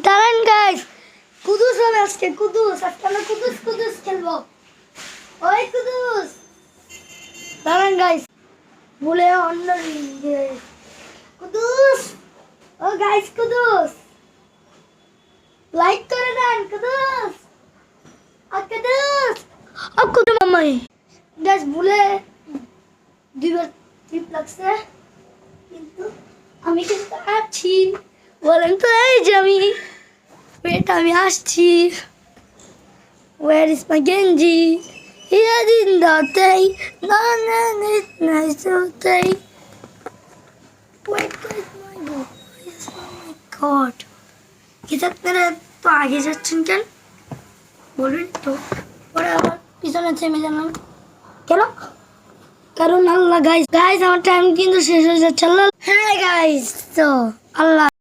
দাঁড়ান গাইস, কুদুস হবে আজকে। কুদুস আজকে আমরা কুদুস কুদুস খেলবো। ওই কুদুস, দাঁড়ান গাইস, ভুলে অন্য কুদুস। ও গাইস কুদুস, লাইক করে দেন কুদুস। কুদুস ও কুদুস মামাই গাইস, ভুলে দুইবার টিপ লাগছে, কিন্তু আমি কিন্তু আছি। বলেন তো, এই যে আমি আসছি। Where is my Genji? Here in the day, nice day. Wait, where's my voice? Oh my God. किधर मेरे तो आगे যাচ্ছেন কেন? বলুন তো। পরে আবার পিছনে থেমে যান কেন? কারণ আল্লাহ গাইস আমার টাইম কিন্তু শেষ হয়ে যাচ্ছে। আল্লাহ, হ্যাঁ গাইস, তো আল্লাহ।